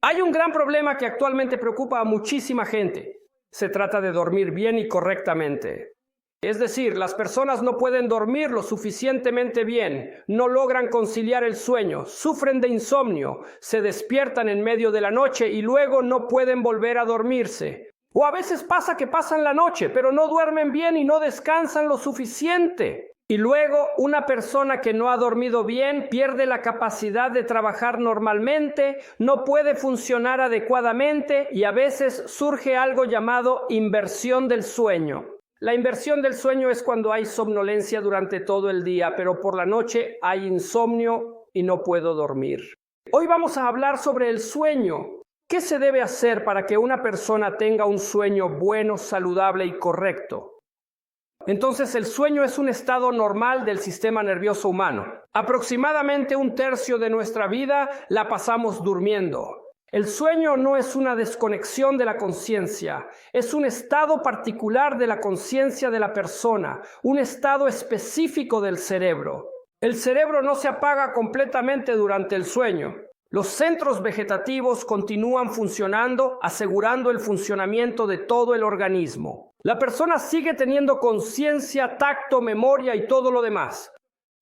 Hay un gran problema que actualmente preocupa a muchísima gente. Se trata de dormir bien y correctamente. Es decir, las personas no pueden dormir lo suficientemente bien, no logran conciliar el sueño, sufren de insomnio, se despiertan en medio de la noche y luego no pueden volver a dormirse. O a veces pasa que pasan la noche, pero no duermen bien y no descansan lo suficiente. Y luego una persona que no ha dormido bien pierde la capacidad de trabajar normalmente, no puede funcionar adecuadamente y a veces surge algo llamado inversión del sueño. La inversión del sueño es cuando hay somnolencia durante todo el día, pero por la noche hay insomnio y no puedo dormir. Hoy vamos a hablar sobre el sueño. ¿Qué se debe hacer para que una persona tenga un sueño bueno, saludable y correcto? Entonces, el sueño es un estado normal del sistema nervioso humano. Aproximadamente un tercio de nuestra vida la pasamos durmiendo. El sueño no es una desconexión de la conciencia, es un estado particular de la conciencia de la persona, un estado específico del cerebro. El cerebro no se apaga completamente durante el sueño. Los centros vegetativos continúan funcionando, asegurando el funcionamiento de todo el organismo. La persona sigue teniendo conciencia, tacto, memoria y todo lo demás.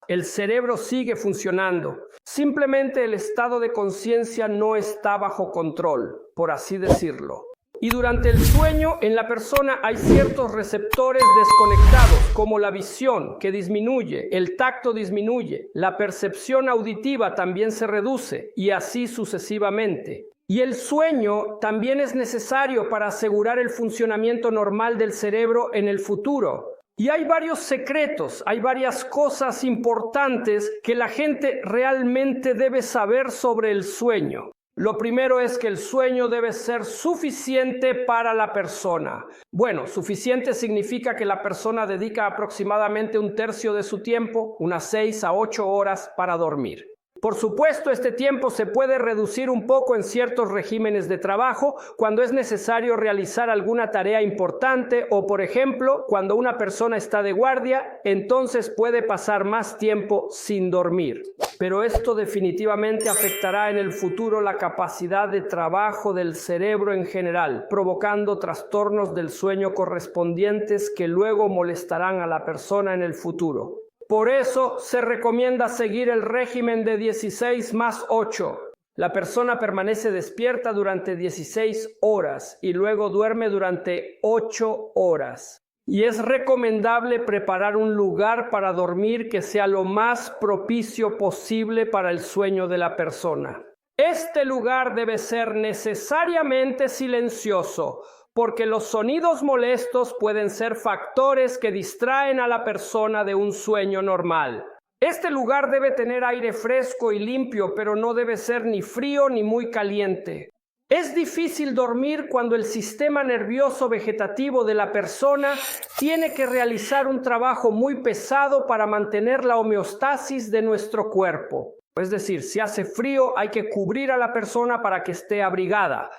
El cerebro sigue funcionando. Simplemente el estado de conciencia no está bajo control, por así decirlo. Y durante el sueño, en la persona hay ciertos receptores desconectados, como la visión, que disminuye, el tacto disminuye, la percepción auditiva también se reduce, y así sucesivamente. Y el sueño también es necesario para asegurar el funcionamiento normal del cerebro en el futuro. Y hay varios secretos, hay varias cosas importantes que la gente realmente debe saber sobre el sueño. Lo primero es que el sueño debe ser suficiente para la persona. Bueno, suficiente significa que la persona dedica aproximadamente un tercio de su tiempo, unas 6 a 8 horas, para dormir. Por supuesto, este tiempo se puede reducir un poco en ciertos regímenes de trabajo cuando es necesario realizar alguna tarea importante o, por ejemplo, cuando una persona está de guardia, entonces puede pasar más tiempo sin dormir. Pero esto definitivamente afectará en el futuro la capacidad de trabajo del cerebro en general, provocando trastornos del sueño correspondientes que luego molestarán a la persona en el futuro. Por eso se recomienda seguir el régimen de 16 más 8. La persona permanece despierta durante 16 horas y luego duerme durante 8 horas. Y es recomendable preparar un lugar para dormir que sea lo más propicio posible para el sueño de la persona. Este lugar debe ser necesariamente silencioso, porque los sonidos molestos pueden ser factores que distraen a la persona de un sueño normal. Este lugar debe tener aire fresco y limpio, pero no debe ser ni frío ni muy caliente. Es difícil dormir cuando el sistema nervioso vegetativo de la persona tiene que realizar un trabajo muy pesado para mantener la homeostasis de nuestro cuerpo. Es decir, si hace frío hay que cubrir a la persona para que esté abrigada.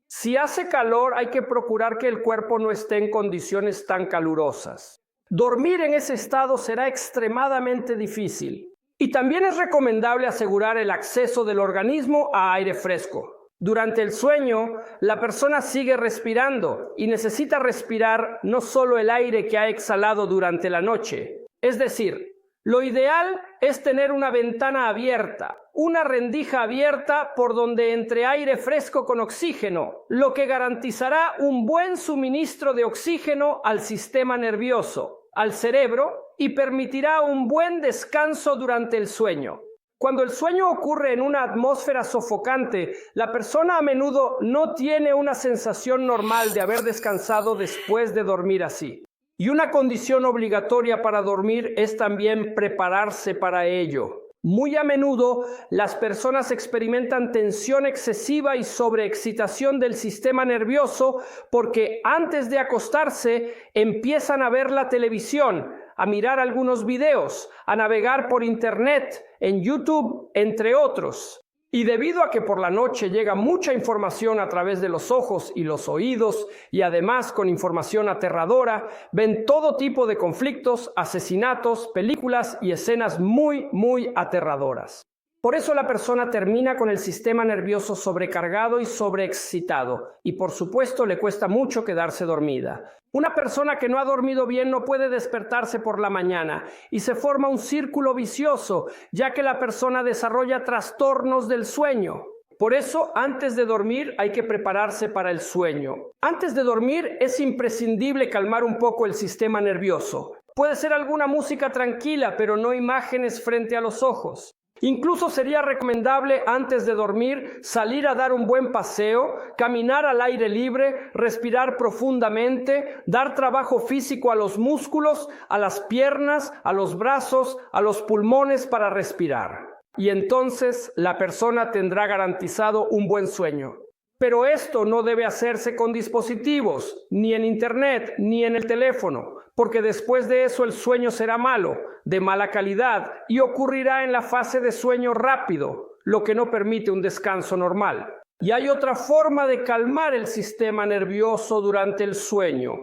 Si hace calor, hay que procurar que el cuerpo no esté en condiciones tan calurosas. Dormir en ese estado será extremadamente difícil. Y también es recomendable asegurar el acceso del organismo a aire fresco. Durante el sueño, la persona sigue respirando y necesita respirar no solo el aire que ha exhalado durante la noche. Es decir, lo ideal es tener una ventana abierta, una rendija abierta por donde entre aire fresco con oxígeno, lo que garantizará un buen suministro de oxígeno al sistema nervioso, al cerebro y permitirá un buen descanso durante el sueño. Cuando el sueño ocurre en una atmósfera sofocante, la persona a menudo no tiene una sensación normal de haber descansado después de dormir así. Y una condición obligatoria para dormir es también prepararse para ello. Muy a menudo, las personas experimentan tensión excesiva y sobreexcitación del sistema nervioso porque antes de acostarse empiezan a ver la televisión, a mirar algunos videos, a navegar por internet, en YouTube, entre otros. Y debido a que por la noche llega mucha información a través de los ojos y los oídos y además con información aterradora, ven todo tipo de conflictos, asesinatos, películas y escenas muy aterradoras. Por eso la persona termina con el sistema nervioso sobrecargado y sobreexcitado, y por supuesto le cuesta mucho quedarse dormida. Una persona que no ha dormido bien no puede despertarse por la mañana y se forma un círculo vicioso, ya que la persona desarrolla trastornos del sueño. Por eso, antes de dormir hay que prepararse para el sueño. Antes de dormir es imprescindible calmar un poco el sistema nervioso. Puede ser alguna música tranquila, pero no imágenes frente a los ojos. Incluso sería recomendable antes de dormir salir a dar un buen paseo, caminar al aire libre, respirar profundamente, dar trabajo físico a los músculos, a las piernas, a los brazos, a los pulmones para respirar. Y entonces la persona tendrá garantizado un buen sueño. Pero esto no debe hacerse con dispositivos, ni en internet, ni en el teléfono, porque después de eso el sueño será malo, de mala calidad, y ocurrirá en la fase de sueño rápido, lo que no permite un descanso normal. Y hay otra forma de calmar el sistema nervioso durante el sueño.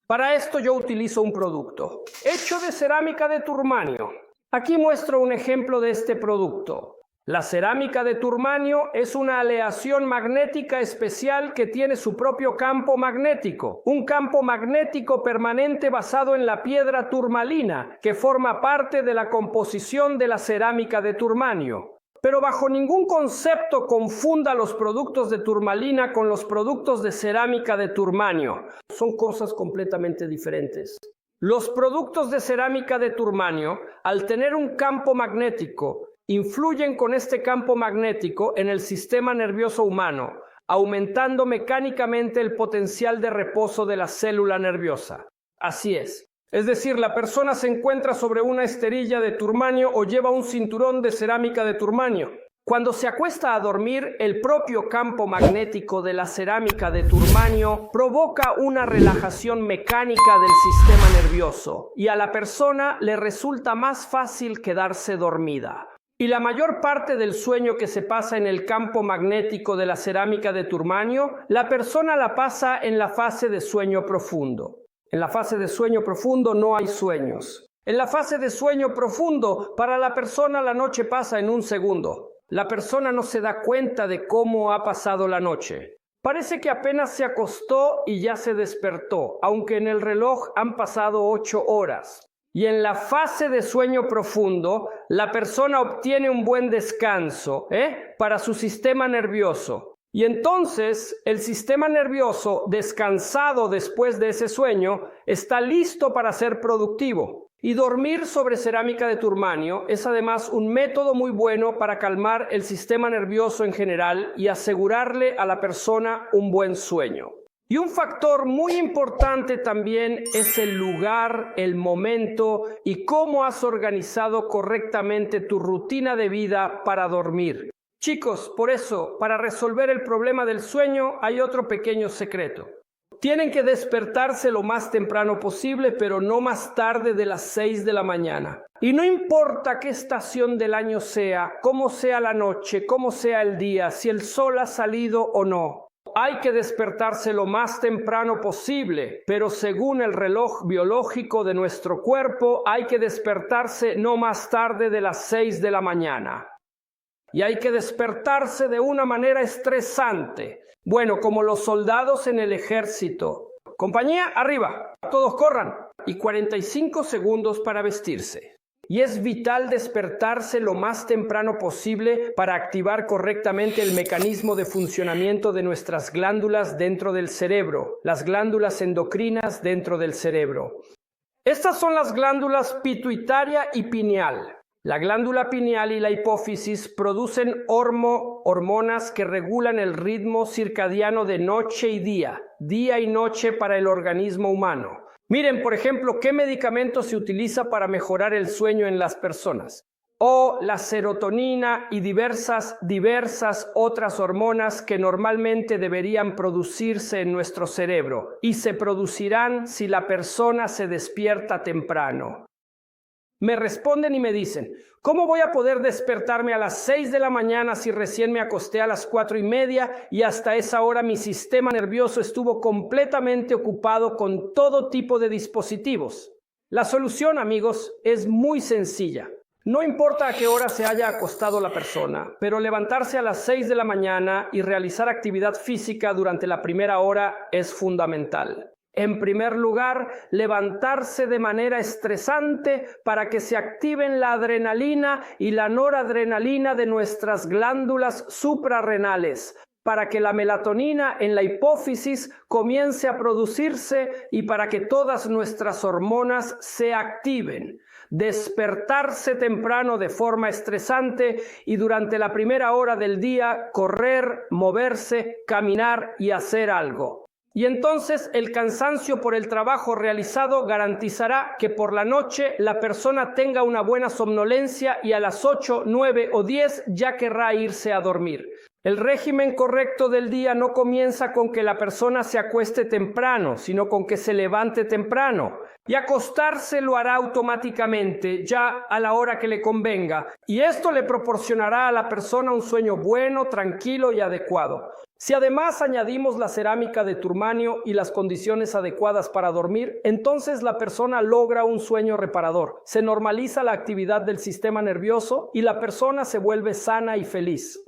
Para esto yo utilizo un producto hecho de cerámica de turmanio. Aquí muestro un ejemplo de este producto. La cerámica de turmanio es una aleación magnética especial que tiene su propio campo magnético, un campo magnético permanente basado en la piedra turmalina, que forma parte de la composición de la cerámica de turmanio. Pero bajo ningún concepto confunda los productos de turmalina con los productos de cerámica de turmanio. Son cosas completamente diferentes. Los productos de cerámica de turmanio, al tener un campo magnético, influyen con este campo magnético en el sistema nervioso humano, aumentando mecánicamente el potencial de reposo de la célula nerviosa. Así es. Es decir, la persona se encuentra sobre una esterilla de turmanio o lleva un cinturón de cerámica de turmanio. Cuando se acuesta a dormir, el propio campo magnético de la cerámica de turmanio provoca una relajación mecánica del sistema nervioso y a la persona le resulta más fácil quedarse dormida. Y la mayor parte del sueño que se pasa en el campo magnético de la cerámica de turmanio, la persona la pasa en la fase de sueño profundo. En la fase de sueño profundo no hay sueños. En la fase de sueño profundo, para la persona la noche pasa en un segundo. La persona no se da cuenta de cómo ha pasado la noche. Parece que apenas se acostó y ya se despertó, aunque en el reloj han pasado 8 horas. Y en la fase de sueño profundo, la persona obtiene un buen descanso para su sistema nervioso. Y entonces el sistema nervioso, descansado después de ese sueño, está listo para ser productivo. Y dormir sobre cerámica de turmanio es además un método muy bueno para calmar el sistema nervioso en general y asegurarle a la persona un buen sueño. Y un factor muy importante también es el lugar, el momento y cómo has organizado correctamente tu rutina de vida para dormir. Chicos, por eso, para resolver el problema del sueño hay otro pequeño secreto. Tienen que despertarse lo más temprano posible, pero no más tarde de las 6 de la mañana. Y no importa qué estación del año sea, cómo sea la noche, cómo sea el día, si el sol ha salido o no. Hay que despertarse lo más temprano posible, pero según el reloj biológico de nuestro cuerpo, hay que despertarse no más tarde de las 6 de la mañana. Y hay que despertarse de una manera estresante. Bueno, como los soldados en el ejército. Compañía, arriba, todos corran. Y 45 segundos para vestirse. Y es vital despertarse lo más temprano posible para activar correctamente el mecanismo de funcionamiento de nuestras glándulas dentro del cerebro, las glándulas endocrinas dentro del cerebro. Estas son las glándulas pituitaria y pineal. La glándula pineal y la hipófisis producen hormonas que regulan el ritmo circadiano de noche y día y noche para el organismo humano. Miren, por ejemplo, qué medicamento se utiliza para mejorar el sueño en las personas. O la serotonina y diversas otras hormonas que normalmente deberían producirse en nuestro cerebro y se producirán si la persona se despierta temprano. Me responden y me dicen, ¿cómo voy a poder despertarme a las 6 de la mañana si recién me acosté a las 4:30 y hasta esa hora mi sistema nervioso estuvo completamente ocupado con todo tipo de dispositivos? La solución, amigos, es muy sencilla. No importa a qué hora se haya acostado la persona, pero levantarse a las 6 de la mañana y realizar actividad física durante la primera hora es fundamental. En primer lugar, levantarse de manera estresante para que se activen la adrenalina y la noradrenalina de nuestras glándulas suprarrenales, para que la melatonina en la hipófisis comience a producirse y para que todas nuestras hormonas se activen. Despertarse temprano de forma estresante y durante la primera hora del día correr, moverse, caminar y hacer algo. Y entonces el cansancio por el trabajo realizado garantizará que por la noche la persona tenga una buena somnolencia y a las 8, 9 o 10 ya querrá irse a dormir. El régimen correcto del día no comienza con que la persona se acueste temprano, sino con que se levante temprano. Y acostarse lo hará automáticamente, ya a la hora que le convenga. Y esto le proporcionará a la persona un sueño bueno, tranquilo y adecuado. Si además añadimos la cerámica de turmanio y las condiciones adecuadas para dormir, entonces la persona logra un sueño reparador. Se normaliza la actividad del sistema nervioso y la persona se vuelve sana y feliz.